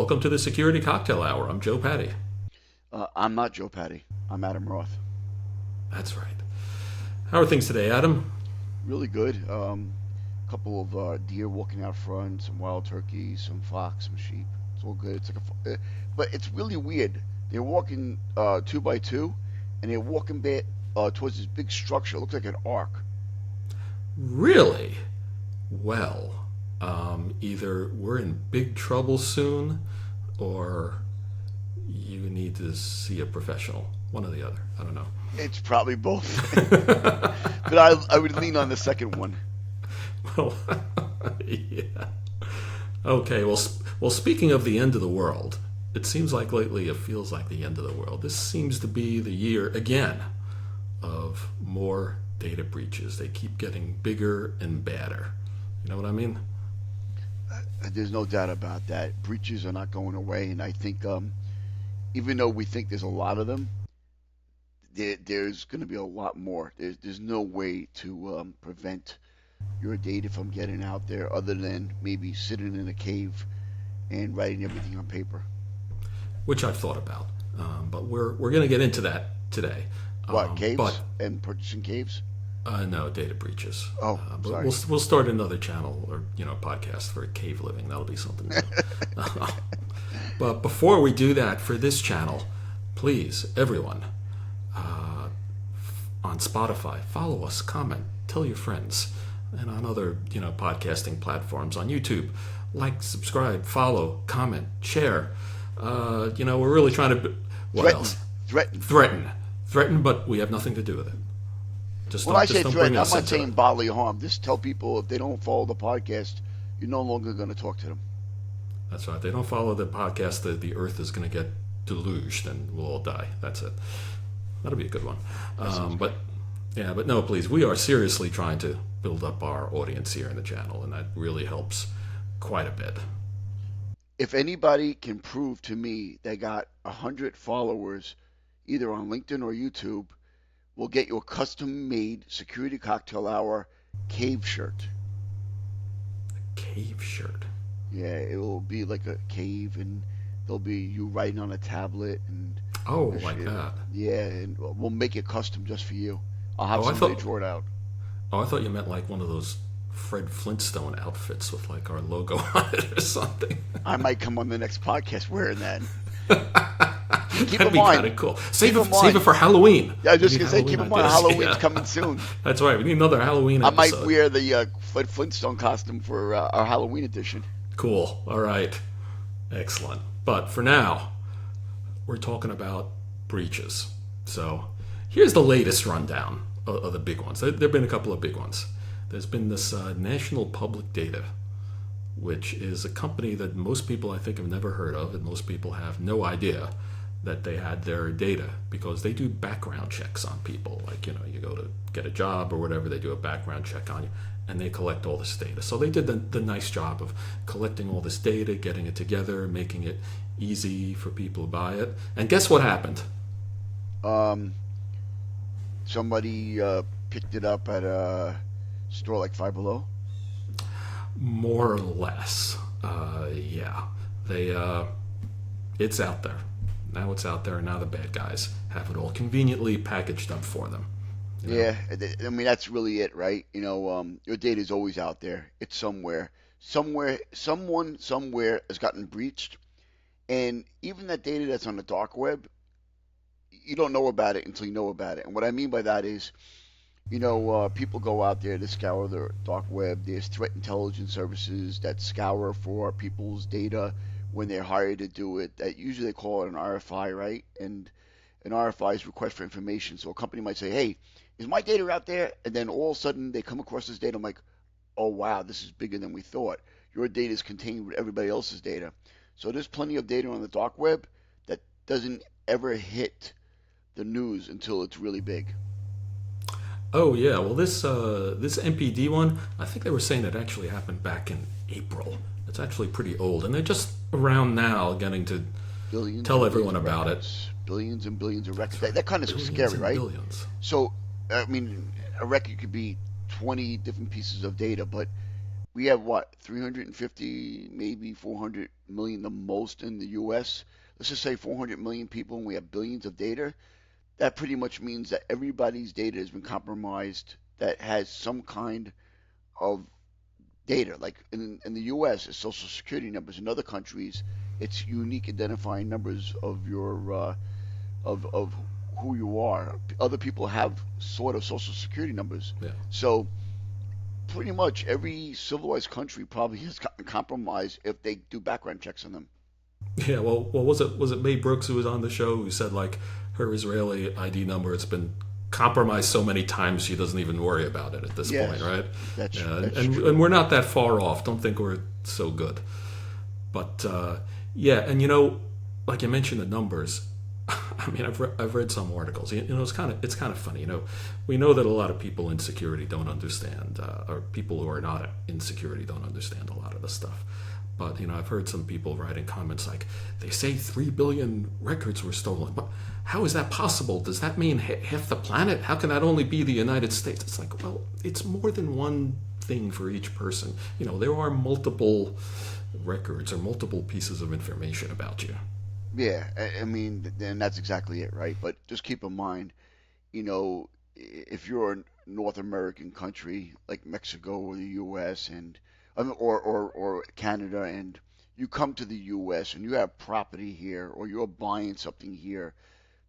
Welcome to the Security Cocktail Hour. I'm Joe Patty. I'm not Joe Patty. I'm Adam Roth. That's right. How are things today, Adam? Really good. Couple of deer walking out front, some wild turkeys, some fox, some sheep. It's all good. But it's really weird. They're walking two by two, and they're walking back towards this big structure. It looks like an arc. Really? Well, either we're in big trouble soon, or you need to see a professional. One or the other. I don't know. It's probably both, but I would lean on the second one. Well, yeah. Okay. Well. Speaking of the end of the world, it seems like lately it feels like the end of the world. This seems to be the year again of more data breaches. They keep getting bigger and badder. You know what I mean? There's no doubt about that. Breaches are not going away, and I think even though we think there's a lot of them, there's going to be a lot more. There's no way to prevent your data from getting out there other than maybe sitting in a cave and writing everything on paper. Which I've thought about, but we're going to get into that today. What, But caves and purchasing caves? no data breaches. Oh, But sorry. we'll start another channel or podcast for cave living. That'll be something new. But before we do that for this channel, please everyone on Spotify, follow us, comment, tell your friends, and on other podcasting platforms on YouTube, like, subscribe, follow, comment, share. We're really trying to. What Threaten. else? Threaten. Threaten, but we have nothing to do with it. When I Just say don't threaten, bring I'm us not into saying it. bodily harm. Just tell people if they don't follow the podcast, you're no longer going to talk to them. That's right. They don't follow the podcast. The Earth is going to get deluged, and we'll all die. That's it. That'll be a good one. But no, please. We are seriously trying to build up our audience here in the channel, and that really helps quite a bit. If anybody can prove to me they got 100 followers, either on LinkedIn or YouTube, we'll get you a custom-made Security Cocktail Hour cave shirt. Cave shirt. Yeah, it will be like a cave, and there'll be you writing on a tablet, and Oh, like shit. that. Yeah, and we'll make it custom just for you. I'll have Oh, I somebody thought. draw it out. Oh, I thought you meant like one of those Fred Flintstone outfits with like our logo on it or something. I might come on the next podcast wearing that. Keep That'd in be kind mind. of cool. Save Keep it, in save mind. it for Halloween. Yeah, I was We just need gonna say, keep in mind, ideas. Halloween's Yeah. coming soon. That's right. We need another Halloween I might episode. wear the Fred Flintstone costume for our Halloween edition. Cool. All right. Excellent. But for now, we're talking about breaches. So here's the latest rundown of the big ones. There have been a couple of big ones. There's been this National Public Data, which is a company that most people I think have never heard of, and most people have no idea that they had their data, because they do background checks on people. Like, you go to get a job or whatever, they do a background check on you, and they collect all this data. So they did the nice job of collecting all this data, getting it together, making it easy for people to buy it. And guess what happened? Um, Somebody picked it up at a store like Five Below. More or less. Yeah. They it's out there. Now it's out there, and now the bad guys have it all conveniently packaged up for them. You know? Yeah, I mean that's really it, right? Your data is always out there. It's somewhere. Someone somewhere has gotten breached, and even that data that's on the dark web, you don't know about it until you know about it. And what I mean by that is, people go out there to scour the dark web. There's threat intelligence services that scour for people's data when they're hired to do it. That usually they call it an RFI, right? And an RFI is request for information. So a company might say, "Hey, is my data out there?" And then all of a sudden they come across this data. I'm like, "Oh wow, this is bigger than we thought. Your data is contained with everybody else's data." So there's plenty of data on the dark web that doesn't ever hit the news until it's really big. Oh yeah, well this MPD one, I think they were saying it actually happened back in April. It's actually pretty old, and they're just around now getting to Billions tell and billions everyone of about it. records. Billions and billions of records. That kind of Billions scary, and right? billions. So, I mean, a record could be 20 different pieces of data, but We have what, 350, maybe 400 million the most in the US. Let's just say 400 million people and we have billions of data. That pretty much means that everybody's data has been compromised that has some kind of data. Like in the US, it's social security numbers. In other countries, it's unique identifying numbers of your of who you are. Other people have sort of social security numbers. Yeah. So pretty much every civilized country probably has gotten compromised if they do background checks on them. Yeah, well, was it May Brooks who was on the show who said like her Israeli ID number has been compromised so many times she doesn't even worry about it at this point, Yes, right? Yeah, that's and true. we're not that far off. Don't think we're so good, but yeah, and like you mentioned the numbers. I mean, I've read some articles. It's kind of funny. We know that a lot of people in security don't understand, or people who are not in security don't understand a lot of the stuff. But I've heard some people writing comments like, "They say 3 billion records were stolen. But how is that possible? Does that mean half the planet? How can that only be the United States?" It's like, well, it's more than one thing for each person. There are multiple records or multiple pieces of information about you. Yeah, I mean, then that's exactly it, right? But just keep in mind, if you're a North American country like Mexico or the U.S. and or Canada, and you come to the U.S. and you have property here, or you're buying something here,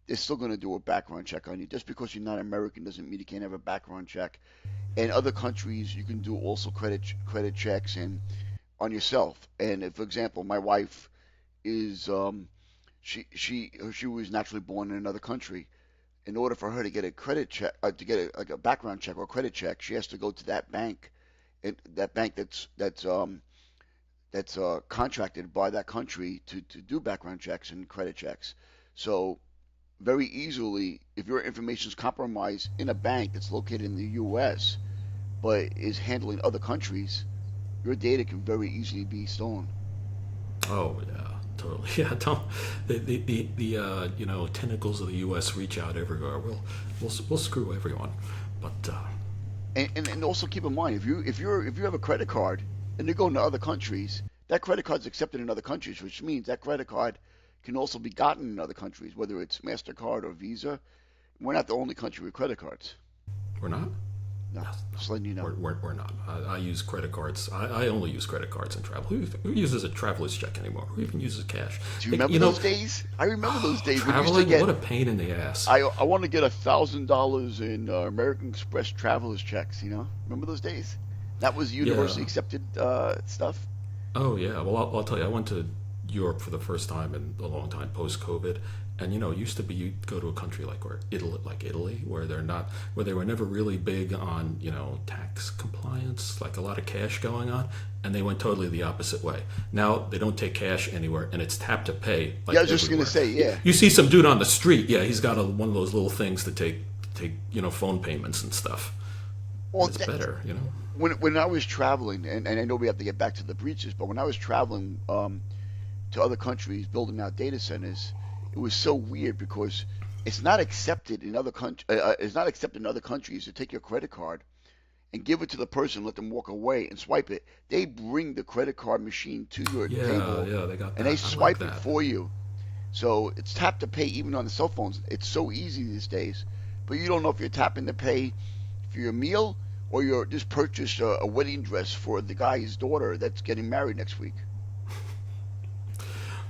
they're still going to do a background check on you. Just because you're not American doesn't mean you can't have a background check. In other countries, you can do also credit checks and on yourself. And if, for example, my wife is she was naturally born in another country. In order for her to get a credit check, to get like a background check or credit check, she has to go to that bank, and that bank that's contracted by that country to do background checks and credit checks. So very easily, if your information is compromised in a bank that's located in the U.S. but is handling other countries, your data can very easily be stolen. Oh yeah, totally. Yeah, don't the tentacles of the U.S. reach out everywhere. We'll screw everyone, but And also keep in mind, if you have a credit card and you're going to other countries, that credit card's accepted in other countries, which means that credit card can also be gotten in other countries, whether it's Mastercard or Visa. We're not the only country with credit cards. we're not. No, No, just letting you know. we're not. I use credit cards. I only use credit cards in travel. Who uses a traveler's check anymore? Who even uses cash? Do you Like, remember those days? I remember those days when you used to traveling, get. what a pain in the ass. I want to get $1,000 in American Express travelers checks. Remember those days? That was universally Yeah. accepted stuff. Oh yeah. Well, I'll tell you. I went to Europe for the first time in a long time post COVID, and it used to be you'd go to a country like Italy, where they were never really big on tax compliance, like a lot of cash going on, and they went totally the opposite way. Now they don't take cash anywhere, and it's tap to pay Yeah, I like was just gonna everywhere. say, You, yeah. you see some dude on the street, yeah, he's got one of those little things to take phone payments and stuff, and Well, it's better. when I was traveling, and I know we have to get back to the breaches, but when I was traveling to other countries building out data centers, it was so weird because it's not accepted in other countries to take your credit card and give it to the person, let them walk away and swipe it. They bring the credit card machine to your Yeah, table yeah, they got and they that. I like swipe it that. for you. So it's tap to pay even on the cell phones. It's so easy these days. But you don't know if you're tapping to pay for your meal or you're just purchased a wedding dress for the guy's daughter that's getting married next week.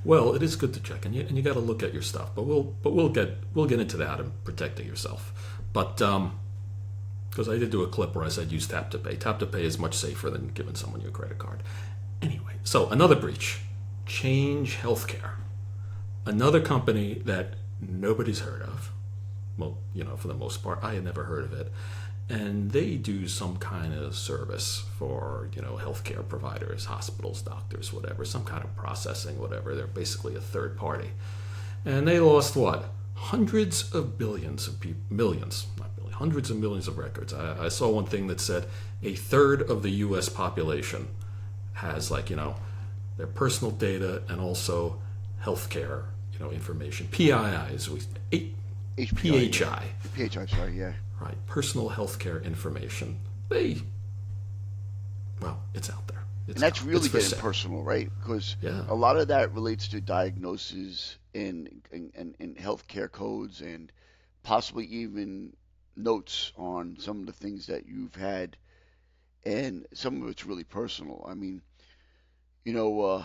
Well, it is good to check, and you got to look at your stuff. But we'll get into that and protecting yourself. But because I did do a clip where I said use tap to pay. Tap to pay is much safer than giving someone your credit card. Anyway, so another breach, Change Healthcare, another company that nobody's heard of. Well, for the most part, I had never heard of it. And they do some kind of service for healthcare providers, hospitals, doctors, whatever, some kind of processing, whatever. They're basically a third party, and they lost what, hundreds of billions of millions, not billions, hundreds of millions of records. I saw one thing that said a third of the U.S. population has their personal data and also healthcare information. PIIs, HPI, yeah. PHI. PHI, sorry, yeah. Right, personal healthcare information. They well, it's out there. And It's that's out. It's really for getting sale. personal, right? Because Yeah. a lot of that relates to diagnosis and healthcare codes and possibly even notes on some of the things that you've had, and some of it's really personal. I mean, you know,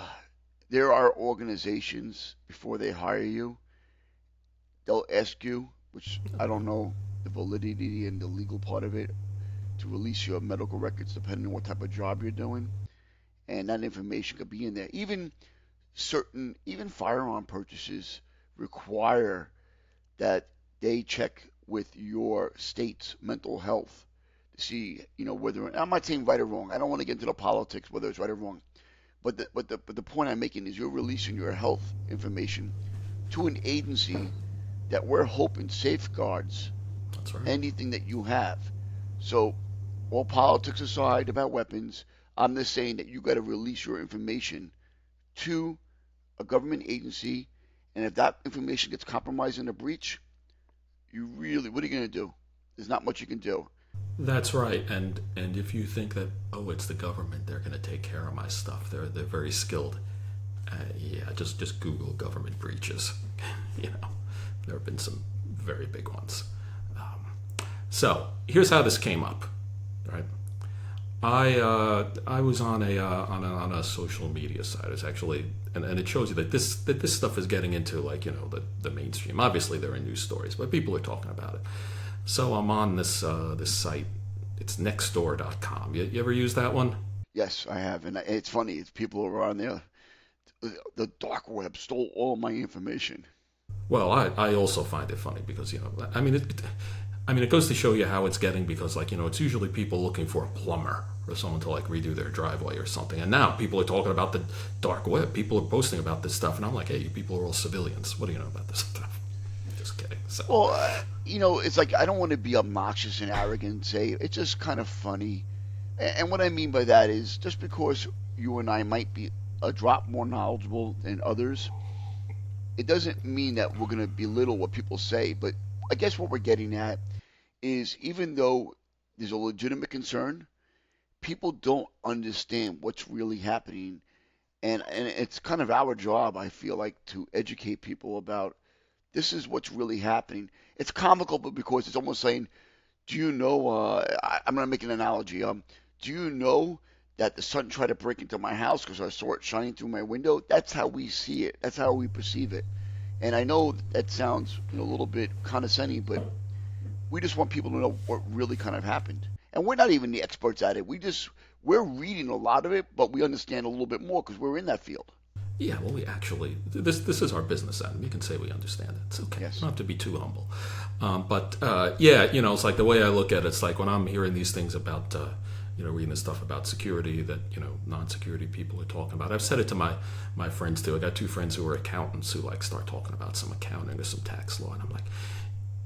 there are organizations before they hire you, they'll ask you, which I don't know the validity and the legal part of it, to release your medical records depending on what type of job you're doing, and that information could be in there. Even firearm purchases require that they check with your state's mental health to see, whether I'm not saying right or wrong. I don't want to get into the politics whether it's right or wrong. But the point I'm making is you're releasing your health information to an agency that we're hoping safeguards That's right. anything that you have. So all politics aside about weapons, I'm just saying that you got to release your information to a government agency, and if that information gets compromised in a breach, what are you going to do? There's not much you can do. That's right. And if you think that, oh, it's the government, they're going to take care of my stuff. They're very skilled. Yeah, just Google government breaches. you know, there have been some very big ones. So here's how this came up. Right. I was on a social media site. It's actually and it shows you that this stuff is getting into, like, the mainstream. Obviously there are news stories, but people are talking about it. So I'm on this site. It's nextdoor.com. You ever use that one? Yes, I have, and it's funny. It's people who are on there. The dark web stole all my information. Well, I also find it funny because, it goes to show you how it's getting, because, like, it's usually people looking for a plumber or someone to, like, redo their driveway or something. And now people are talking about the dark web. People are posting about this stuff, and I'm like, hey, you people are all civilians. What do you know about this stuff? Just kidding. So, Well, it's like I don't want to be obnoxious and arrogant and say it's just kind of funny. And what I mean by that is just because you and I might be a drop more knowledgeable than others, it doesn't mean that we're going to belittle what people say. But I guess what we're getting at is even though there's a legitimate concern, people don't understand what's really happening. And it's kind of our job, I feel like, to educate people about this is what's really happening. It's comical, but because it's almost saying, do you know? I'm going to make an analogy. Do you know that the sun tried to break into my house because I saw it shining through my window? That's how we see it. That's how we perceive it. And I know that sounds a little bit condescending, but we just want people to know what really kind of happened. And we're not even the experts at it. We're reading a lot of it, but we understand a little bit more because we're in that field. yeah, well, we actually, this is our business, Adam. You can say we understand it. It's okay. You Yes. don't have to be too humble. Yeah, it's like the way I look at it, it's like when I'm hearing these things about, reading this stuff about security that, non-security people are talking about. I've said it to my friends too. I got two friends who are accountants who, like, start talking about some accounting or some tax law. And I'm like,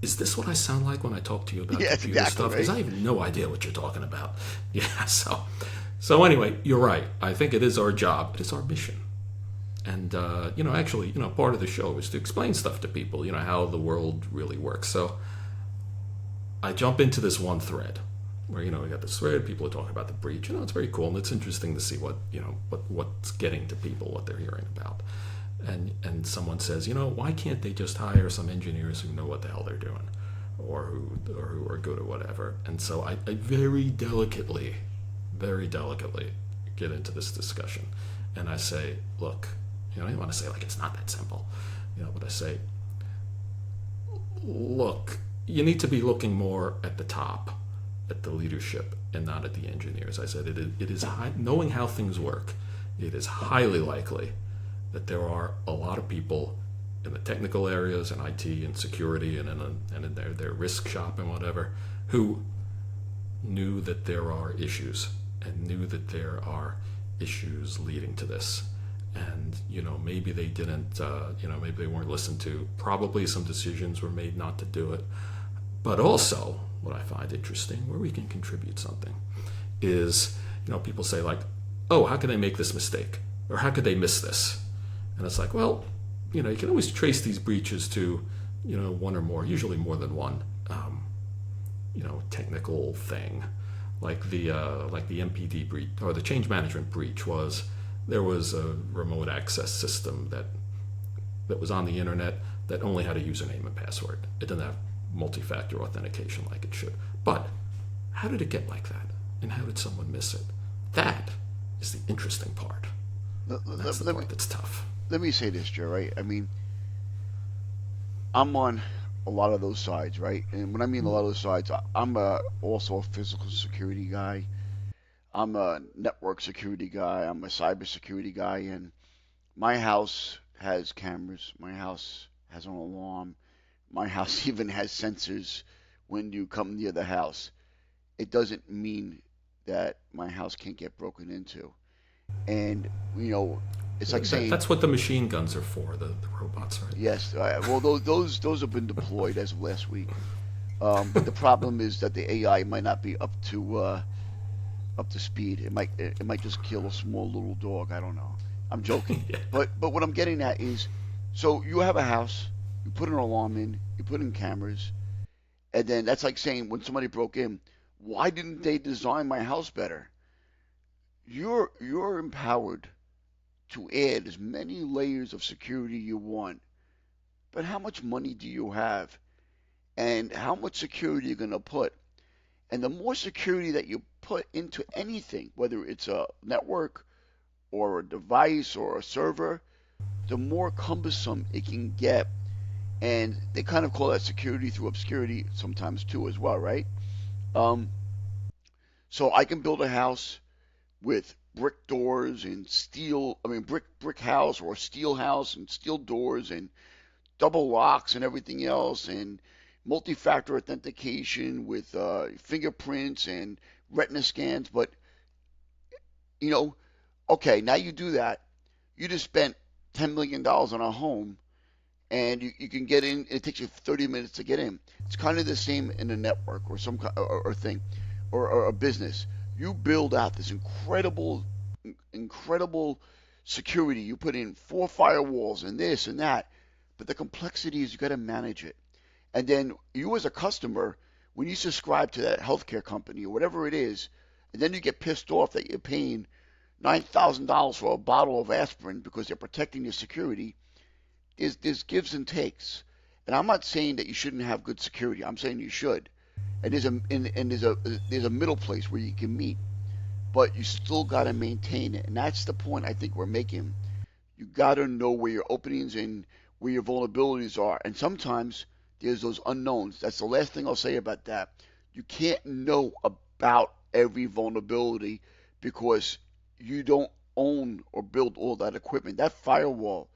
is this what I sound like when I talk to you about Yes, computer exactly, stuff? Because right? I have no idea what you're talking about. Yeah, so anyway, you're right. I think it is our job. It is our mission. And, actually, part of the show is to explain stuff to people, how the world really works. So I jump into this one thread where, we got this thread, people are talking about the breach. It's very cool, and it's interesting to see what's getting to people, what they're hearing about. And someone says, why can't they just hire some engineers who know what the hell they're doing, or who are good or whatever? And so I very delicately get into this discussion, and I say, look, I don't want to say, like, it's not that simple, but I say, look, you need to be looking more at the top, at the leadership, and not at the engineers. I said it is knowing how things work. It is highly likely that there are a lot of people in the technical areas, in IT and security, and in their risk shop and whatever, who knew that there are issues and knew that there are issues leading to this. And, maybe they didn't, maybe they weren't listened to. Probably some decisions were made not to do it. But also, what I find interesting, where we can contribute something, is, people say, like, oh, how could they make this mistake? Or how could they miss this? And it's like, well, you can always trace these breaches to, one or more, usually more than one, technical thing. like the MPD breach or the change management breach was there was a remote access system that was on the internet that only had a username and password. It didn't have multi-factor authentication like it should. But how did it get like that? And how did someone miss it? That is the interesting part. That's the part that's tough. Let me say this, Joe, right? I mean, I'm on a lot of those sides, right? And when I mean a lot of those sides, I'm also a physical security guy. I'm a network security guy. I'm a cybersecurity guy. And my house has cameras. My house has an alarm. My house even has sensors when you come near the house. It doesn't mean that my house can't get broken into. And, it's like saying, That's what the machine guns are for, the robots, right? yes, well, those have been deployed as of last week. But the problem is that the AI might not be up to speed. It might just kill a small little dog. I don't know. I'm joking. Yeah. But what I'm getting at is, so you have a house, you put an alarm in, you put in cameras, and then that's like saying when somebody broke in, why didn't they design my house better? You're empowered to add as many layers of security you want, but how much money do you have? And how much security you're going to put? And the more security that you put into anything, whether it's a network or a device or a server, the more cumbersome it can get. And they kind of call that security through obscurity sometimes too, as well, right? Um, so I can build a house with brick doors and steel, I mean brick house or steel house and steel doors and double locks and everything else and multi-factor authentication with fingerprints and retina scans. But you know, okay, now you do that. You just spent $10 million on a home, and you can get in. It takes you 30 minutes to get in. It's kind of the same in a network or or thing, or a business. You build out this incredible security. You put in 4 firewalls and this and that, but the complexity is you got to manage it. And then you as a customer, when you subscribe to that healthcare company or whatever it is, and then you get pissed off that you're paying $9,000 for a bottle of aspirin because they're protecting your security, there's gives and takes. And I'm not saying that you shouldn't have good security. I'm saying you should. And there's a middle place where you can meet, but you still got to maintain it. And that's the point I think we're making. You got to know where your openings and where your vulnerabilities are. And sometimes there's those unknowns. That's the last thing I'll say about that. You can't know about every vulnerability because you don't own or build all that equipment. That firewall,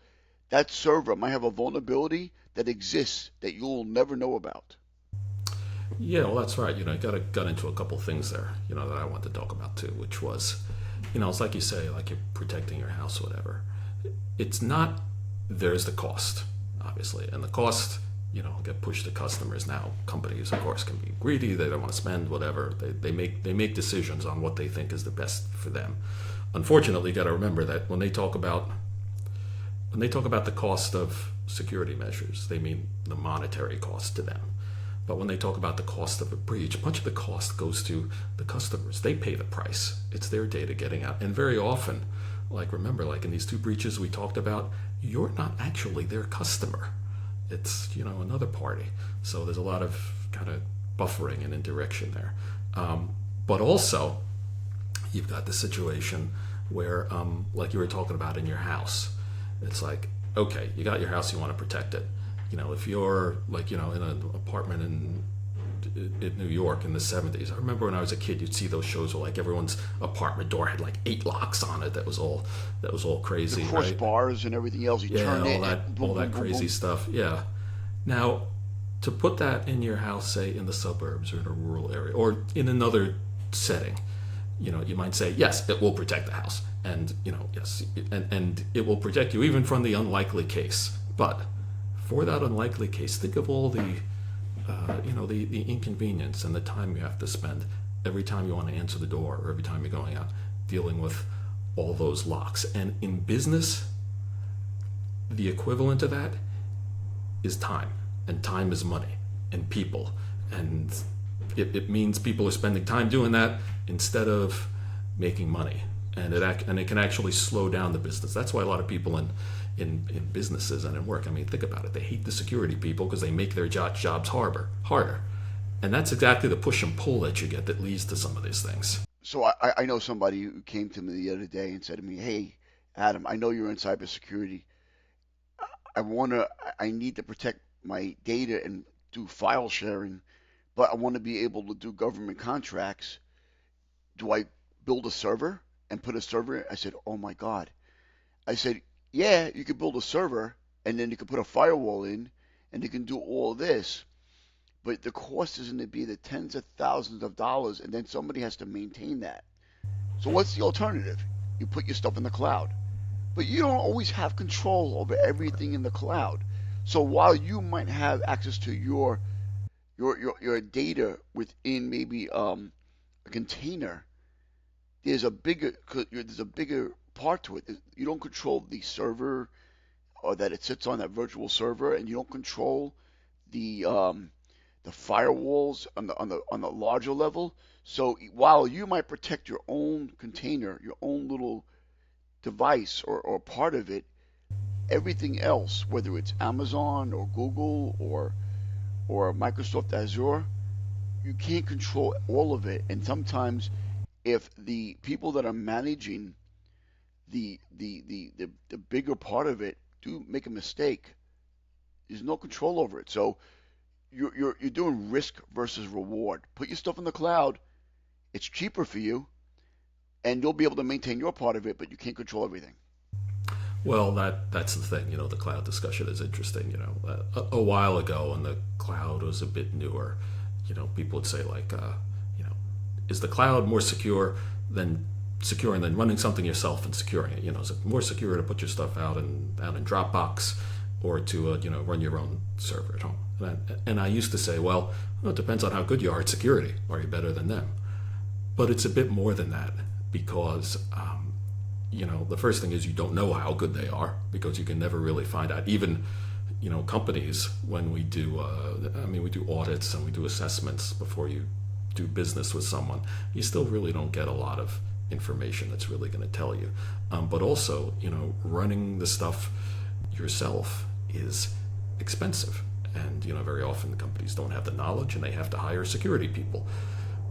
that server might have a vulnerability that exists that you'll never know about. Yeah, well, that's right. I got into a couple things there, that I wanted to talk about too, which was, it's like you say, like you're protecting your house or whatever. It's not, there's the cost, obviously. And the cost, get pushed to customers now. Companies, of course, can be greedy. They don't want to spend whatever. They make decisions on what they think is the best for them. Unfortunately, you got to remember that when they talk about the cost of security measures, they mean the monetary cost to them. But when they talk about the cost of a breach, much of the cost goes to the customers. They pay the price. It's their data getting out. And very often, remember, in these 2 breaches we talked about, you're not actually their customer. It's, another party. So there's a lot of kind of buffering and indirection there. But also, you've got the situation where, like you were talking about in your house, it's like, okay, you got your house, you want to protect it. If you're in an apartment in New York in the 70s, I remember when I was a kid, you'd see those shows where everyone's apartment door had 8 locks on it. That was all crazy, The cross right? bars and everything else. You turn it, all that crazy stuff. Yeah. Now, to put that in your house, say in the suburbs or in a rural area or in another setting, you might say, yes, it will protect the house, and yes, and it will protect you even from the unlikely case, but for that unlikely case, think of all the, the inconvenience and the time you have to spend every time you want to answer the door or every time you're going out dealing with all those locks. And in business, the equivalent of that is time, and time is money, and people. And it means people are spending time doing that, instead of making money, and it can actually slow down the business. That's why a lot of people in businesses and in work, I mean, think about it. They hate the security people because they make their jobs harder, and that's exactly the push and pull that you get that leads to some of these things. So I know somebody who came to me the other day and said to me, "Hey, Adam, I know you're in cybersecurity. I need to protect my data and do file sharing, but I want to be able to do government contracts. Do I build a server and put a server in?" I said, "Oh my God." I said, "Yeah, you could build a server and then you could put a firewall in and you can do all this, but the cost is going to be the tens of thousands of dollars and then somebody has to maintain that. So what's the alternative? You put your stuff in the cloud, but you don't always have control over everything in the cloud. So while you might have access to your data within maybe a container, there's a bigger part to it. You don't control the server or that it sits on that virtual server, and you don't control the firewalls on the larger level. So while you might protect your own container, your own little device or part of it, everything else, whether it's Amazon or Google or Microsoft Azure, you can't control all of it. And sometimes if the people that are managing the bigger part of it do make a mistake, there's no control over it. So you're doing risk versus reward. Put your stuff in the cloud. It's cheaper for you, and you'll be able to maintain your part of it, but you can't control everything. Well, that's the thing. The cloud discussion is interesting. A while ago, when the cloud was a bit newer, people would say like, is the cloud more secure than running something yourself and securing it? Is it more secure to put your stuff out in Dropbox or to run your own server at home? And I used to say, well, it depends on how good you are at security. Are you better than them? But it's a bit more than that because the first thing is you don't know how good they are because you can never really find out. Even companies, when we do we do audits and we do assessments before you do business with someone, you still really don't get a lot of information that's really going to tell you. But also, running the stuff yourself is expensive, and very often the companies don't have the knowledge and they have to hire security people,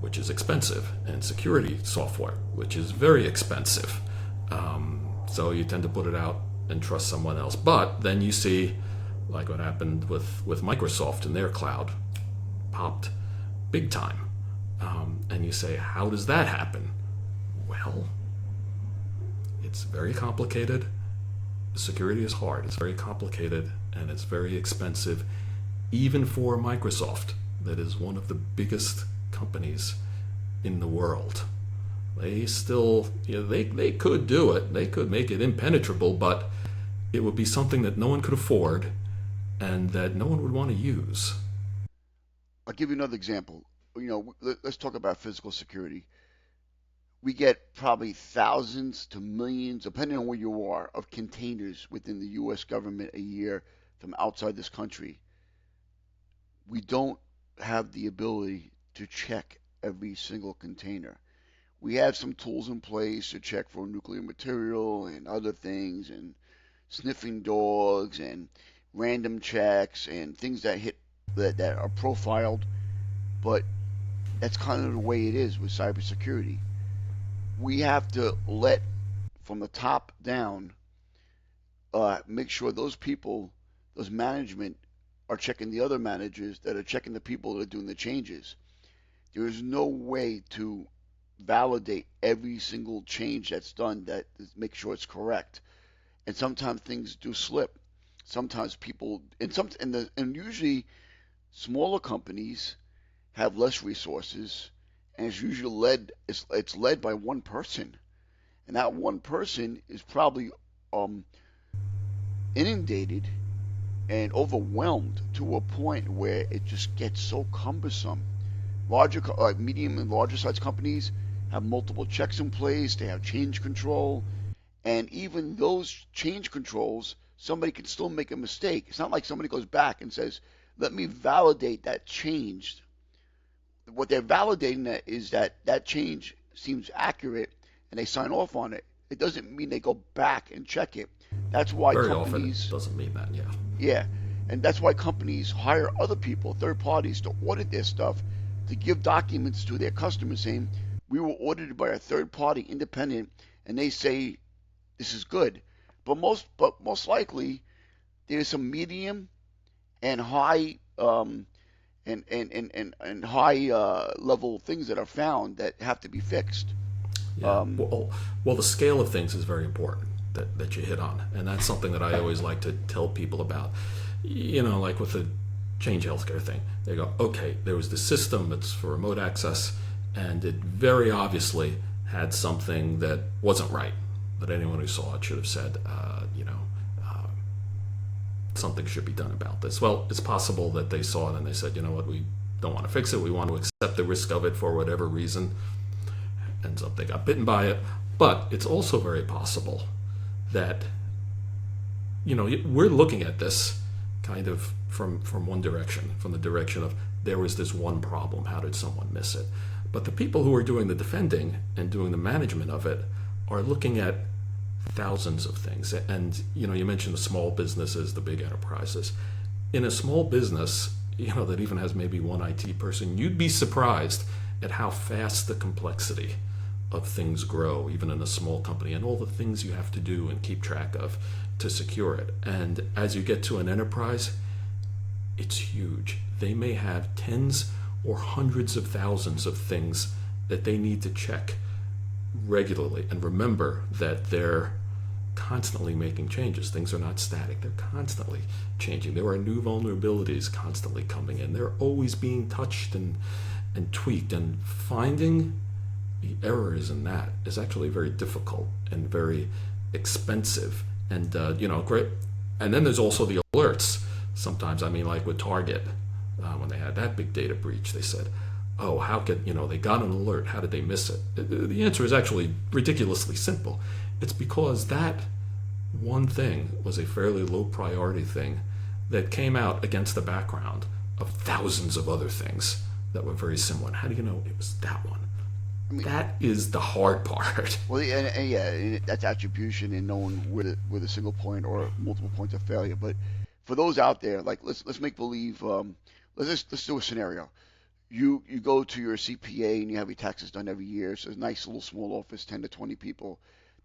which is expensive, and security software, which is very expensive. So you tend to put it out and trust someone else. But then you see, like what happened with Microsoft and their cloud, popped big time. And you say, how does that happen? Well, it's very complicated. Security is hard. It's very complicated, and it's very expensive, even for Microsoft, that is one of the biggest companies in the world. They still, they could do it. They could make it impenetrable, but it would be something that no one could afford and that no one would want to use. I'll give you another example. Let's talk about physical security. We get probably thousands to millions, depending on where you are, of containers within the U.S. government a year from outside this country. We don't have the ability to check every single container. We have some tools in place to check for nuclear material and other things, and sniffing dogs and random checks and things that are profiled. But that's kind of the way it is with cybersecurity. We have to let from the top down make sure those people, those management, are checking the other managers that are checking the people that are doing the changes. There is no way to validate every single change that's done that make sure it's correct. And sometimes things do slip. Sometimes people and usually smaller companies have less resources, and it's led by one person, and that one person is probably um, inundated and overwhelmed to a point where it just gets so cumbersome. Medium and larger size companies have multiple checks in place. They have change control, and even those change controls, somebody can still make a mistake. It's not like somebody goes back and says, "Let me validate that change." What they're validating that is that change seems accurate and they sign off on it, it doesn't mean they go back and check it. That's why Very often it companies, doesn't mean that, yeah. yeah, and that's why companies hire other people, third parties, to audit their stuff, to give documents to their customers saying, we were audited by a third party independent and they say this is good. But most likely there's some medium and high and high level things that are found that have to be fixed. Yeah. Um, Well, the scale of things is very important that you hit on, and that's something that I always like to tell people about. You know, like with the Change Healthcare thing, they go, okay, there was this system that's for remote access, and it very obviously had something that wasn't right. That anyone who saw it should have said, something should be done about this. Well, it's possible that they saw it and they said, you know what, we don't want to fix it. We want to accept the risk of it for whatever reason. Ends up they got bitten by it. But it's also very possible that, you know, we're looking at this kind of from one direction, from the direction of there was this one problem. How did someone miss it? But the people who are doing the defending and doing the management of it are looking at thousands of things. And, you know, you mentioned the small businesses, the big enterprises. In a small business, you know, that even has maybe one IT person, you'd be surprised at how fast the complexity of things grow, even in a small company, and all the things you have to do and keep track of to secure it. And as you get to an enterprise, it's huge. They may have tens or hundreds of thousands of things that they need to check regularly. And remember that they're constantly making changes. Things are not static. They're constantly changing. There are new vulnerabilities constantly coming in. They're always being touched and tweaked. And finding the errors in that is actually very difficult and very expensive. And, great. And then there's also the alerts. Sometimes, I mean, like with Target, when they had that big data breach, they said, oh, how could, they got an alert. How did they miss it? The answer is actually ridiculously simple. It's because that one thing was a fairly low priority thing that came out against the background of thousands of other things that were very similar. And how do you know it was that one? I mean, that is the hard part. Well, and yeah, that's attribution and knowing where the single point or multiple points of failure. But for those out there, like let's make believe. Let's do a scenario. You go to your CPA and you have your taxes done every year. So it's a nice little small office, 10 to 20 people.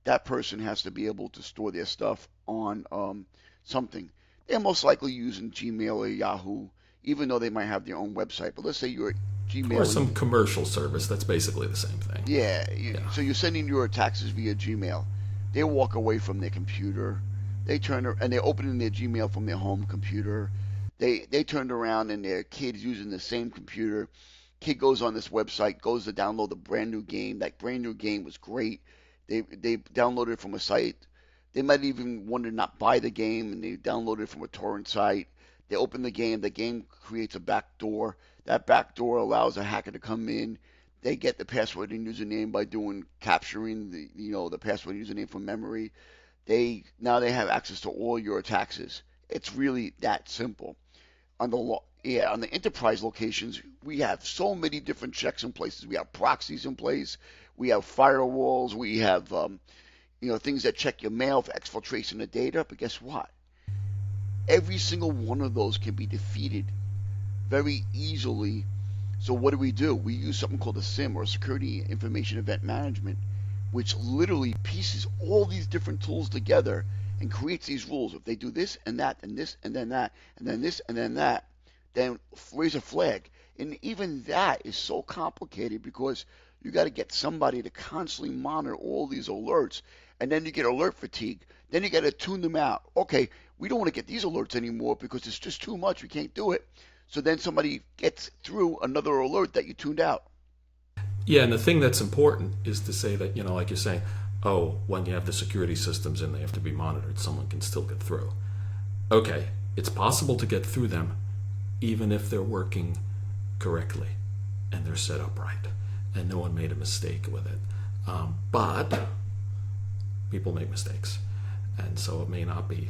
That person has to be able to store their stuff on something. They're most likely using Gmail or Yahoo, even though they might have their own website. But let's say you're Gmail or some commercial service. That's basically the same thing. Yeah. So you're sending your taxes via Gmail. They walk away from their computer. They they're opening their Gmail from their home computer. They turned around and their kid's using the same computer. Kid goes on this website, goes to download a brand new game. That brand new game was great. They downloaded it from a site. They might even want to not buy the game, and they downloaded it from a torrent site. They open the game. The game creates a back door. That back door allows a hacker to come in. They get the password and username by capturing the password and username from memory. Now they have access to all your taxes. It's really that simple. On the enterprise locations, we have so many different checks in places. We have proxies in place. We have firewalls. We have things that check your mail for exfiltration of data. But guess what? Every single one of those can be defeated very easily. So what do? We use something called a SIM, or Security Information Event Management, which literally pieces all these different tools together and creates these rules. If they do this and that and this and then that and then this and then that, then raise a flag. And even that is so complicated because you got to get somebody to constantly monitor all these alerts, and then you get alert fatigue. Then you got to tune them out. Okay, we don't want to get these alerts anymore because it's just too much. We can't do it. So then somebody gets through another alert that you tuned out. Yeah, and the thing that's important is to say that, like you're saying, oh, when you have the security systems in, they have to be monitored. Someone can still get through. Okay, it's possible to get through them even if they're working correctly and they're set up right and no one made a mistake with it. But people make mistakes, and so it may not be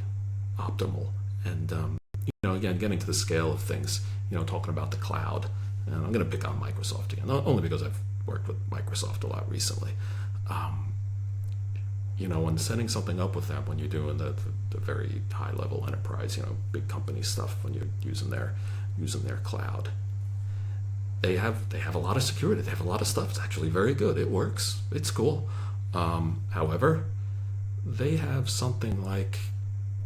optimal. And, again, getting to the scale of things, talking about the cloud, and I'm going to pick on Microsoft again, not only because I've worked with Microsoft a lot recently. Um, when setting something up with them, when you're doing the very high level enterprise, big company stuff, when you're using their cloud, they have a lot of security. They have a lot of stuff. It's actually very good. It works. It's cool. However, they have something like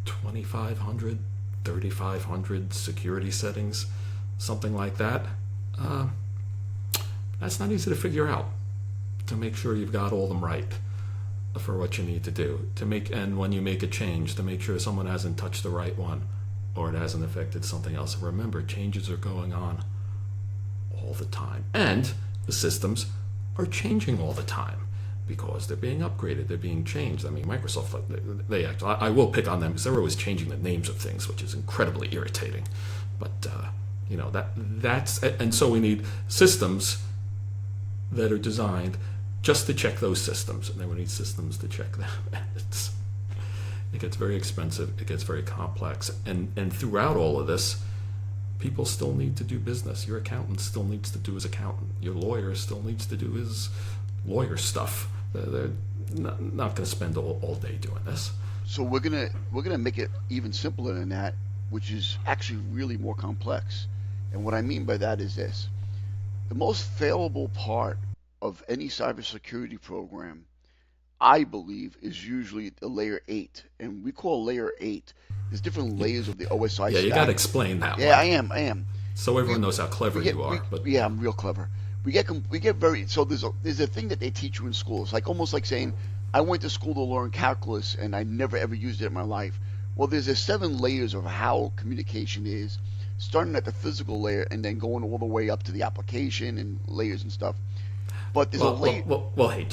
2,500, 3,500 security settings, something like that. Uh, that's not easy to figure out, to make sure you've got all them right for what you need to do, and when you make a change, to make sure someone hasn't touched the right one or it hasn't affected something else. And remember, changes are going on all the time, and the systems are changing all the time because they're being upgraded, they're being changed. I mean, Microsoft, they act. I will pick on them because they're always changing the names of things, which is incredibly irritating. But and so we need systems that are designed just to check those systems, and then we need systems to check them. It gets very expensive, it gets very complex, and throughout all of this, people still need to do business. Your accountant still needs to do his accountant. Your lawyer still needs to do his lawyer stuff. They're not going to spend all day doing this. So we're gonna make it even simpler than that, which is actually really more complex. And what I mean by that is this: the most failable part of any cybersecurity program, I believe, is usually the layer 8. And we call layer 8. There's different layers of the OSI Yeah, stack. you got to explain that Yeah, one. I am. So everyone knows how clever you are. But Yeah, I'm real clever. We get very, so there's a thing that they teach you in school. It's like almost like saying, I went to school to learn calculus and I never ever used it in my life. Well, there's a 7 layers of how communication is, starting at the physical layer and then going all the way up to the application and layers and stuff. But there's a layer. Hey,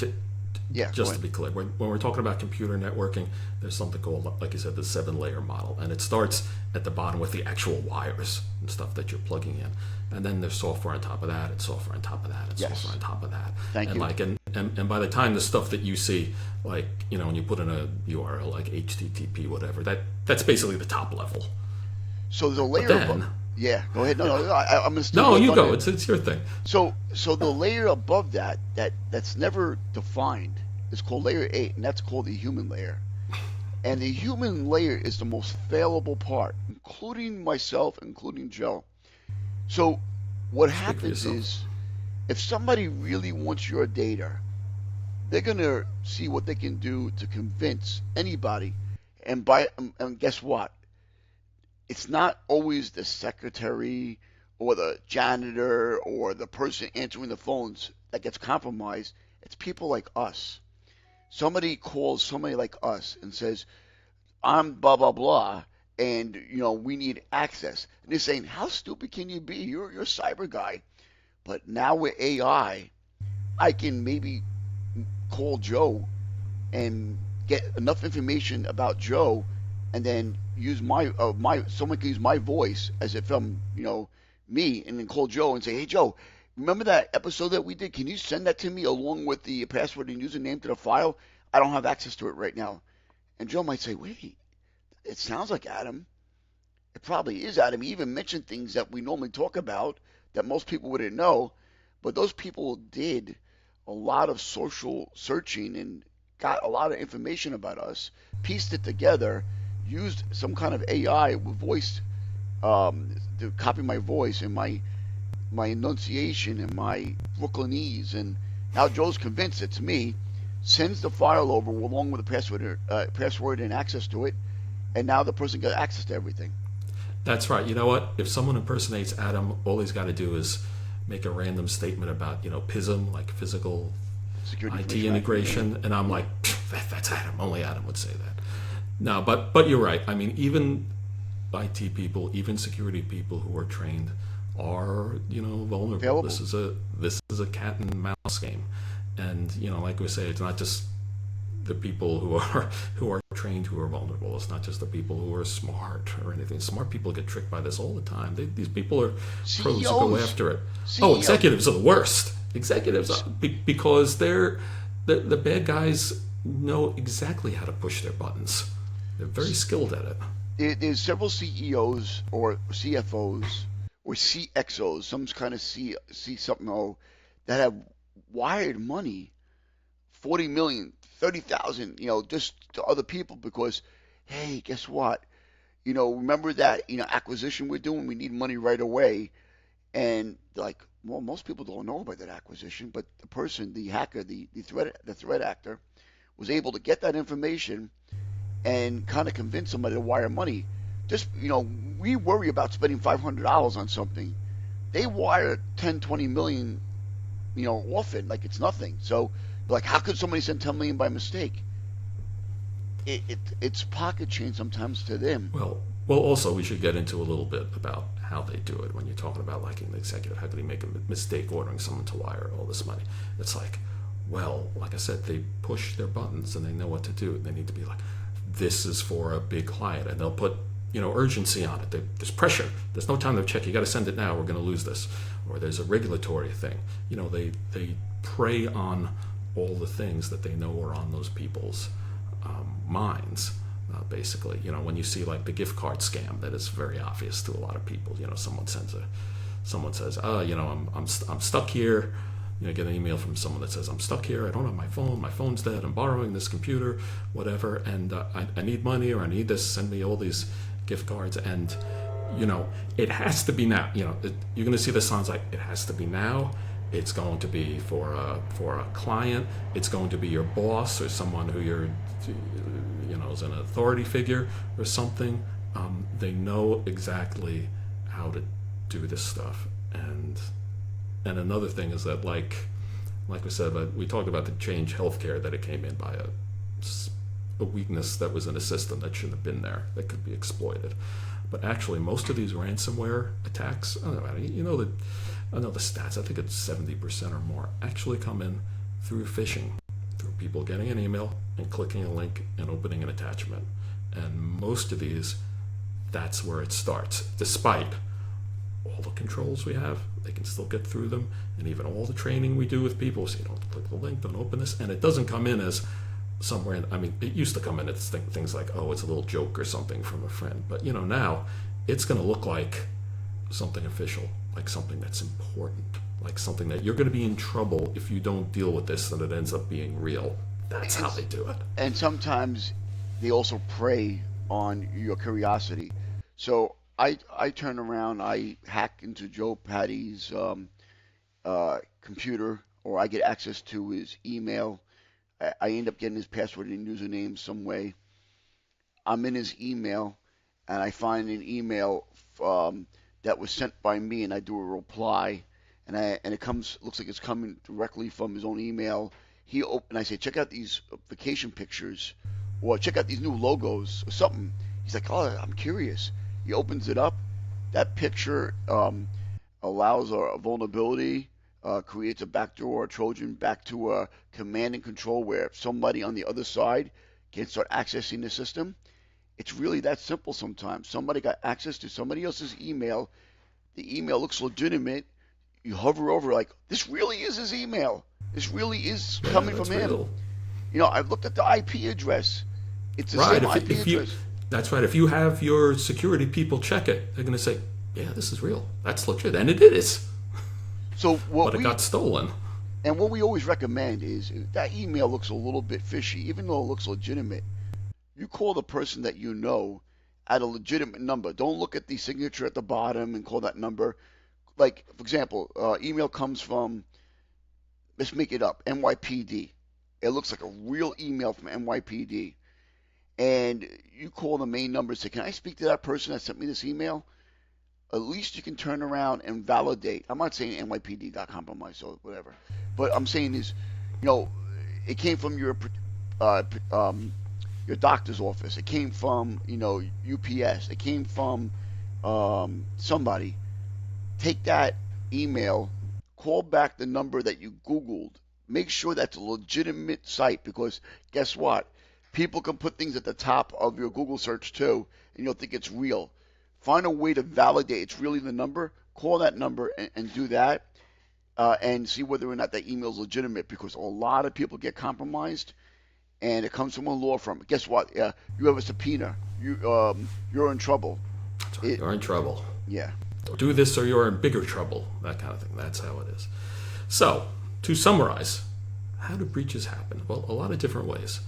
Yeah, go just to ahead. be clear, when we're talking about computer networking, there's something called, like you said, the 7-layer model, and it starts at the bottom with the actual wires and stuff that you're plugging in, and then there's software on top of that, and software on top of that, and Yes. software on top of that, Thank and you. and by the time the stuff that you see, like when you put in a URL like HTTP, whatever, that's basically the top level. So there's a But layer above. then, Yeah, go ahead. No, I'm gonna steal no, your you go. thunder. It's your thing. So the layer above that's never defined is called layer 8, and that's called the human layer. And the human layer is the most failable part, including myself, including Joe. So what Speak for happens yourself. is, if somebody really wants your data, they're gonna see what they can do to convince anybody. And guess what? It's not always the secretary or the janitor or the person answering the phones that gets compromised. It's people like us. Somebody calls somebody like us and says, I'm blah blah blah, and we need access. And they're saying, how stupid can you be? You're a cyber guy. But now with I can maybe call Joe and get enough information about Joe, and then use my someone can use my voice as if I'm me, and then call Joe and say, hey Joe, remember that episode that we did? Can you send that to me along with the password and username to the file? I don't have access to it right now. And Joe might say, wait, it sounds like Adam. It probably is Adam. He even mentioned things that we normally talk about that most people wouldn't know, but those people did a lot of social searching and got a lot of information about us, pieced it together, used some kind of AI with voice to copy my voice and my enunciation and my Brooklynese, and now Joe's convinced it's me, sends the file over along with the password and access to it, and now the person got access to everything. That's right. You know what? If someone impersonates Adam, all he's got to do is make a random statement about, PISM, like physical Security IT information. integration, and I'm like, that's Adam. Only Adam would say that. No, but you're right. I mean, even IT people, even security people who are trained are, vulnerable. Available. This is a cat and mouse game, and like we say, it's not just the people who are trained who are vulnerable. It's not just the people who are smart or anything. Smart people get tricked by this all the time. These people are pros who go CEOs. after it. Oh, CEOs. executives are the worst. Executives because they're the bad guys know exactly how to push their buttons. They're very skilled at it. There's several CEOs or CFOs or CXOs, some kind of C something O, that have wired money, 40 million, 30,000, just to other people because, hey, guess what? Remember that, acquisition we're doing? We need money right away. And like, well, most people don't know about that acquisition, but the person, the hacker, the threat actor, was able to get that information and kind of convince somebody to wire money. Just, we worry about spending $500 on something. They wire 10, 20 million, often like it's nothing. So, like, how could somebody send 10 million by mistake? It's pocket change sometimes to them. Well, also we should get into a little bit about how they do it. When you're talking about like an executive, how could he make a mistake ordering someone to wire all this money? It's like, well, like I said, they push their buttons and they know what to do. They need to be like, this is for a big client, and they'll put urgency on it. There's pressure. There's no time to check. You got to send it now. We're going to lose this. Or there's a regulatory thing. They prey on all the things that they know are on those people's minds. Basically, when you see like the gift card scam, that is very obvious to a lot of people. Someone says, I'm stuck here. Get an email from someone that says, I'm stuck here. I don't have my phone. My phone's dead. I'm borrowing this computer, whatever, and I need money, or I need this. Send me all these gift cards, and it has to be now. You're going to see the signs like it has to be now. It's going to be for a client. It's going to be your boss or someone who you're, is an authority figure or something. They know exactly how to do this stuff. And another thing is that, like we said, but we talked about the Change Healthcare, that it came in by a weakness that was in a system that shouldn't have been there, that could be exploited. But actually, most of these ransomware attacks, I know the stats. I think it's 70% or more actually come in through phishing, through people getting an email and clicking a link and opening an attachment. And most of these, that's where it starts. Despite all the controls we have, they can still get through them. And even all the training we do with people, say, don't click the link, don't open this. And it doesn't come in as somewhere, it used to come in as things like, oh, it's a little joke or something from a friend. But, now it's going to look like something official, like something that's important, like something that you're going to be in trouble if you don't deal with this, and it ends up being real. That's how they do it. And sometimes they also prey on your curiosity. So I turn around, I hack into Joe Patty's computer, or I get access to his email. I end up getting his password and username some way. I'm in his email, and I find an email that was sent by me, and I do a reply, and it looks like it's coming directly from his own email. And I say, check out these vacation pictures, or check out these new logos, or something. He's like, oh, I'm curious. He opens it up. That picture allows a vulnerability, creates a backdoor or Trojan back to a command and control where somebody on the other side can start accessing the system. It's really that simple sometimes. Somebody got access to somebody else's email. The email looks legitimate. You hover over like, this really is his email. This really is coming from him. Real. I've looked at the IP address. It's the Right. same IP address. That's right. If you have your security people check it, they're going to say, yeah, this is real. That's legit. And it is. So But it got stolen. And what we always recommend is if that email looks a little bit fishy, even though it looks legitimate, you call the person that you know at a legitimate number. Don't look at the signature at the bottom and call that number. Like, for example, email comes from, let's make it up, NYPD. It looks like a real email from NYPD. And you call the main number and say, can I speak to that person that sent me this email? At least you can turn around and validate. I'm not saying NYPD got compromised or whatever. But I'm saying is, it came from uh, your doctor's office. It came from, UPS. It came from somebody. Take that email, call back the number that you Googled. Make sure that's a legitimate site, because guess what? People can put things at the top of your Google search too, and you'll think it's real. Find a way to validate it's really the number. Call that number and do that, and see whether or not that email is legitimate, because a lot of people get compromised, and it comes from a law firm. Guess what? You have a subpoena. You're in trouble. That's right. You're in trouble. Yeah. Do this or you're in bigger trouble. That kind of thing. That's how it is. So, To summarize, how do breaches happen? Well, a lot of different ways,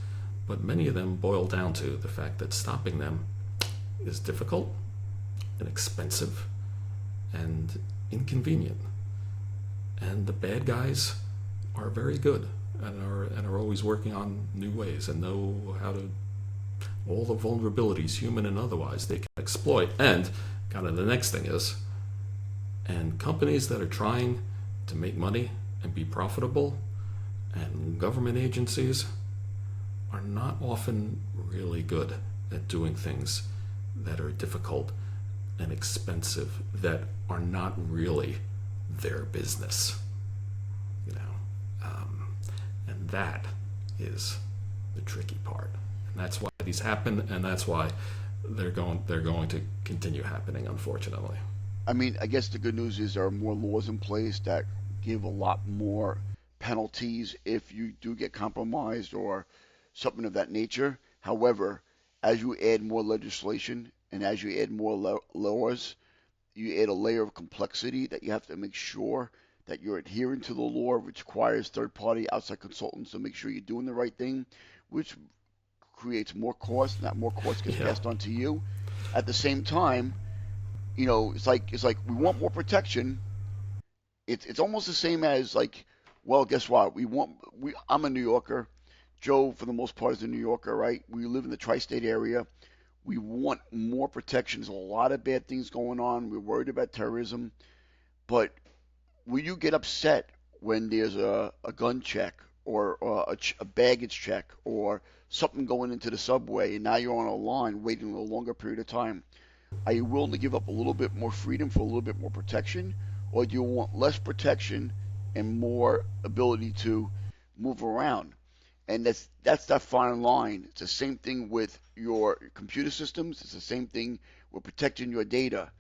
but many of them boil down to the fact that stopping them is difficult and expensive and inconvenient. And the bad guys are very good and are always working on new ways and know how to, all the vulnerabilities, human and otherwise, they can exploit. And kind of the next thing is, and companies that are trying to make money and be profitable, and government agencies are not often really good at doing things that are difficult and expensive, that are not really their business, you know. And that is the tricky part. And that's why these happen, and that's why they're going to continue happening, unfortunately. I mean, I guess the good news is there are more laws in place that give a lot more penalties if you do get compromised or something of that nature. However, as you add more legislation and as you add more laws, you add a layer of complexity that you have to make sure that you're adhering to the law, which requires third-party outside consultants to make sure you're doing the right thing, which creates more cost, and that more cost gets Yeah. passed on to you. At the same time, it's like we want more protection. It's almost the same as like, well, guess what? I'm a New Yorker. Joe, for the most part, is a New Yorker, right? We live in the tri-state area. We want more protection. There's a lot of bad things going on. We're worried about terrorism. But will you get upset when there's a gun check or a baggage check or something going into the subway and now you're on a line waiting a longer period of time? Are you willing to give up a little bit more freedom for a little bit more protection, or do you want less protection and more ability to move around? And that's that fine line. It's the same thing with your computer systems. It's the same thing with protecting your data.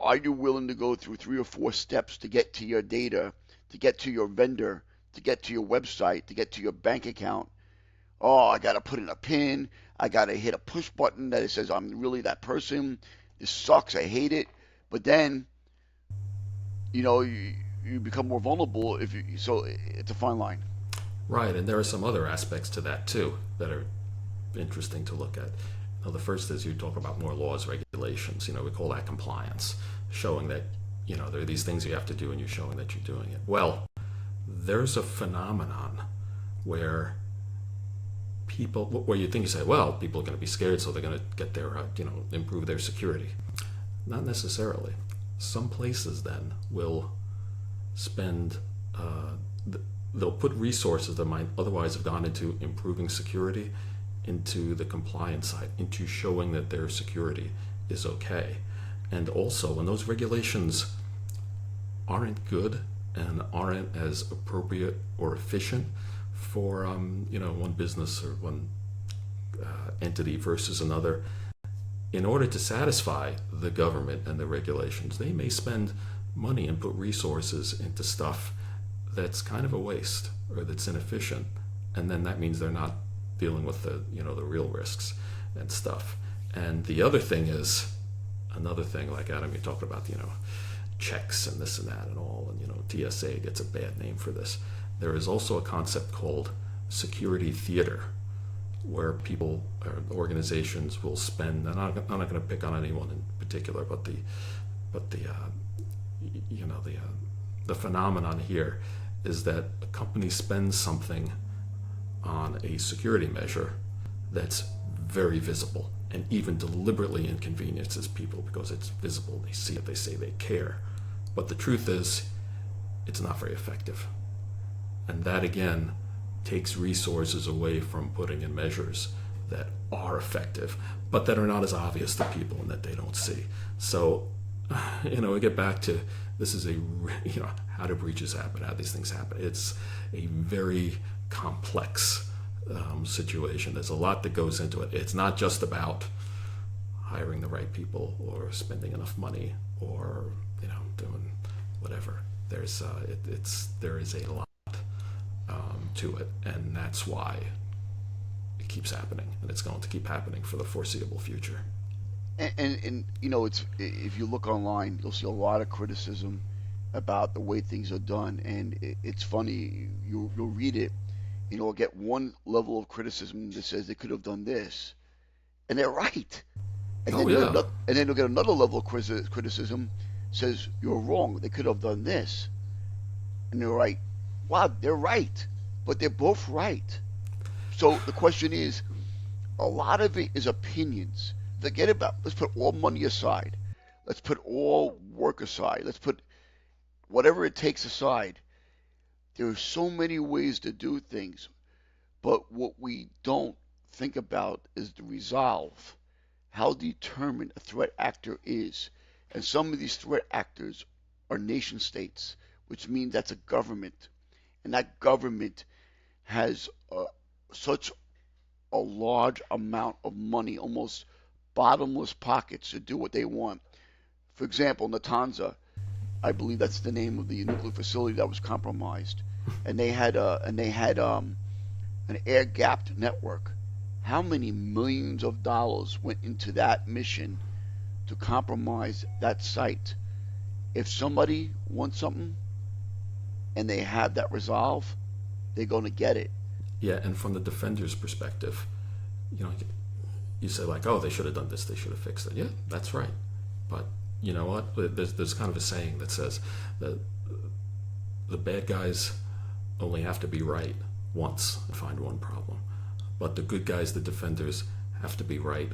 Are you willing to go through 3 or 4 steps to get to your data, to get to your vendor, to get to your website, to get to your bank account? Oh, I got to put in a PIN. I got to hit a push button that it says I'm really that person. This sucks. I hate it. But then, you become more vulnerable so it's a fine line. Right, and there are some other aspects to that too that are interesting to look at. The first is you talk about more laws, regulations. We call that compliance, showing that there are these things you have to do, and you're showing that you're doing it. Well, there's a phenomenon where you say, well, people are going to be scared, so they're going to get their improve their security. Not necessarily. Some places then will spend they'll put resources that might otherwise have gone into improving security into the compliance side, into showing that their security is okay. And also, when those regulations aren't good and aren't as appropriate or efficient for one business or one entity versus another, in order to satisfy the government and the regulations, they may spend money and put resources into stuff that's kind of a waste or that's inefficient, and then that means they're not dealing with the real risks and stuff. And the other thing is another thing, like Adam, you talked about checks and this and that and all, and TSA gets a bad name for this. There is also a concept called security theater, where people or organizations will spend. And I'm not going to pick on anyone in particular, but the phenomenon here is that a company spends something on a security measure that's very visible and even deliberately inconveniences people because it's visible. They see it, they say they care. But the truth is, it's not very effective. And that again takes resources away from putting in measures that are effective, but that are not as obvious to people and that they don't see. So, we get back to this is how do breaches happen? How do these things happen? It's a very complex situation. There's a lot that goes into it. It's not just about hiring the right people or spending enough money or doing whatever. There is a lot to it, and that's why it keeps happening, and it's going to keep happening for the foreseeable future. And it's if you look online, you'll see a lot of criticism about the way things are done, and it's funny. You'll read it, or get one level of criticism that says they could have done this, and they're right. And Oh then you'll get yeah. another, and then you'll get another level of criticism says you're wrong. They could have done this, and they're right. Wow, they're right, but they're both right. So the question is, a lot of it is opinions. Forget about. Let's put all money aside. Let's put all work aside. Let's put whatever it takes aside. There are so many ways to do things, but what we don't think about is the resolve, how determined a threat actor is. And some of these threat actors are nation states, which means that's a government. And that government has such a large amount of money, almost bottomless pockets to do what they want. For example, Natanz, I believe that's the name of the nuclear facility that was compromised, and they had an air-gapped network. How many millions of dollars went into that mission to compromise that site? If somebody wants something and they have that resolve, they're going to get it. Yeah, and from the defender's perspective, you know, you say like, oh, they should have done this, they should have fixed it. Yeah, that's right. But you know what? There's kind of a saying that says that the bad guys only have to be right once and find one problem, but the good guys, the defenders, have to be right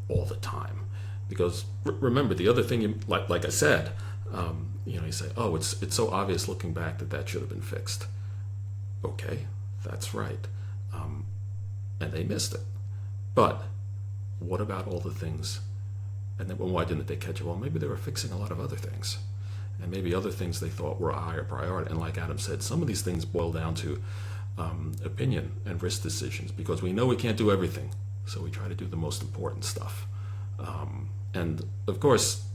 all the time. Because remember, the other thing, like I said, you say, oh, it's so obvious looking back that should have been fixed. Okay, that's right, and they missed it. But what about all the things? And then, well, why didn't they catch it? Well, maybe they were fixing a lot of other things, and maybe other things they thought were a higher priority. And like Adam said, some of these things boil down to opinion and risk decisions, because we know we can't do everything, so we try to do the most important stuff. And of course,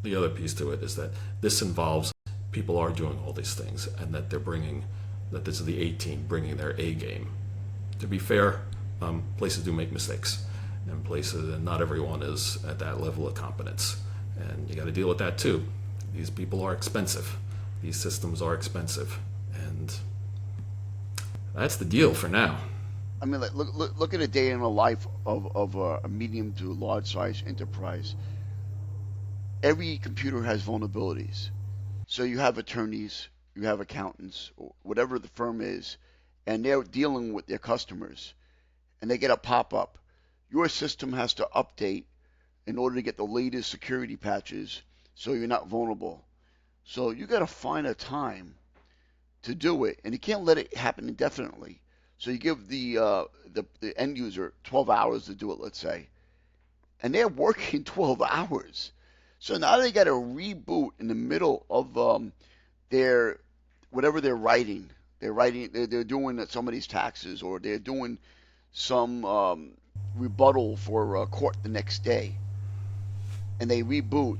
the other piece to it is that this involves people are doing all these things, and that that this is the A team bringing their A game. To be fair, places do make mistakes, and not everyone is at that level of competence, and you got to deal with that too. These people are expensive. These systems are expensive, and that's the deal for now. I mean, like, look at a day in the life of a medium to large size enterprise. Every computer has vulnerabilities. So you have attorneys, you have accountants, whatever the firm is, and they're dealing with their customers, and they get a pop-up. Your system has to update in order to get the latest security patches so you're not vulnerable. So you got to find a time to do it, and you can't let it happen indefinitely. So you give the end user 12 hours to do it, let's say, and they're working 12 hours. So now they got to reboot in the middle of their whatever they're writing. They're doing somebody's taxes, or they're doing some rebuttal for court the next day, and they reboot.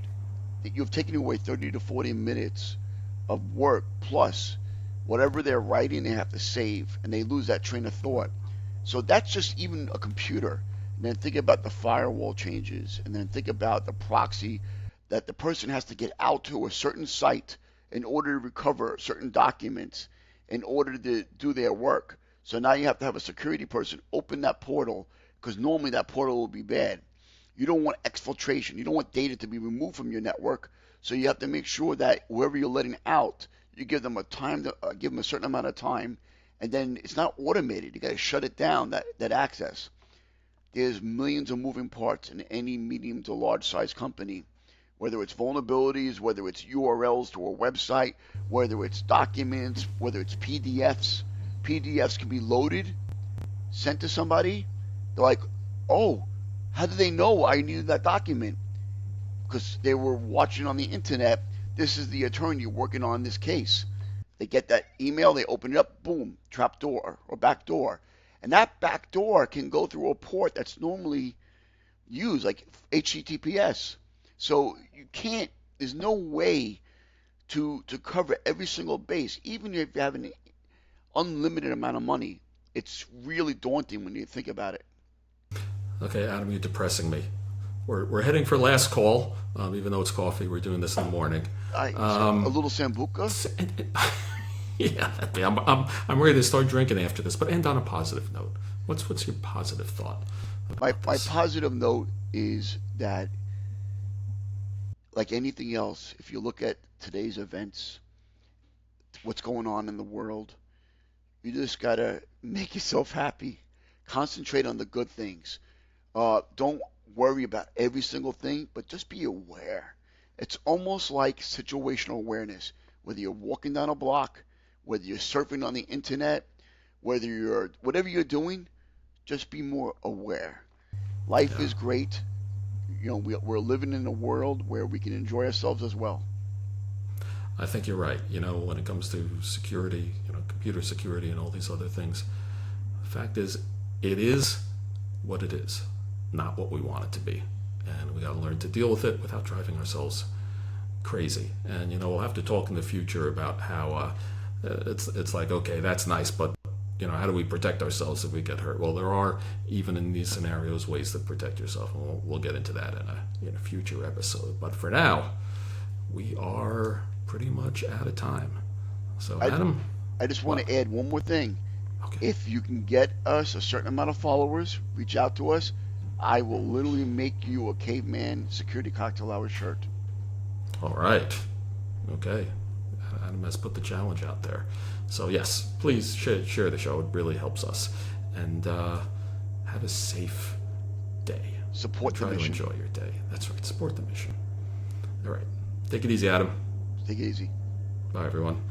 You've taken away 30 to 40 minutes of work, plus whatever they're writing they have to save, and they lose that train of thought. So that's just even a computer. And then think about the firewall changes, and then think about the proxy that the person has to get out to a certain site in order to recover certain documents in order to do their work. So now you have to have a security person open that portal, because normally that portal will be bad. You don't want exfiltration. You don't want data to be removed from your network. So you have to make sure that whoever you're letting out, you give them give them a certain amount of time, and then it's not automated. You got to shut it down, that access. There's millions of moving parts in any medium to large size company, whether it's vulnerabilities, whether it's URLs to a website, whether it's documents, whether it's PDFs. PDFs can be loaded, sent to somebody. They're like, oh, how did they know I needed that document? Because they were watching on the internet. This is the attorney working on this case. They get that email, they open it up, boom, trap door or back door. And that back door can go through a port that's normally used, like HTTPS. So you can't, there's no way to cover every single base, even if you have an unlimited amount of money. It's really daunting when you think about it. Okay, Adam, you're depressing me. we're heading for last call. Even though it's coffee, we're doing this in the morning. A little sambuca. Yeah, I'm ready to start drinking after this. But end on a positive note. What's your positive thought My about my this? positive note is that, like anything else, if you look at today's events, what's going on in the world, you just gotta make yourself happy. Concentrate on the good things. Don't worry about every single thing, but just be aware. It's almost like situational awareness. Whether you're walking down a block, whether you're surfing on the internet, whatever you're doing, just be more aware. Life Yeah, is great. We're living in a world where we can enjoy ourselves as well. I think you're right. When it comes to security, computer security and all these other things, the fact is, it is what it is, not what we want it to be. And we got to learn to deal with it without driving ourselves crazy. And we'll have to talk in the future about how it's like, okay, that's nice, but how do we protect ourselves if we get hurt? Well, there are, even in these scenarios, ways to protect yourself, and we'll get into that in a future episode. But for now, we are pretty much out of time. So, I, Adam, I just want what? to add one more thing. Okay. If you can get us a certain amount of followers, reach out to us. I will literally make you a caveman security cocktail hour shirt. All right. Okay. Adam has put the challenge out there. So, yes, please share the show. It really helps us. And have a safe day. And Support the try to mission. enjoy your day. That's right. Support the mission. All right. Take it easy, Adam. Take it easy. Bye, everyone.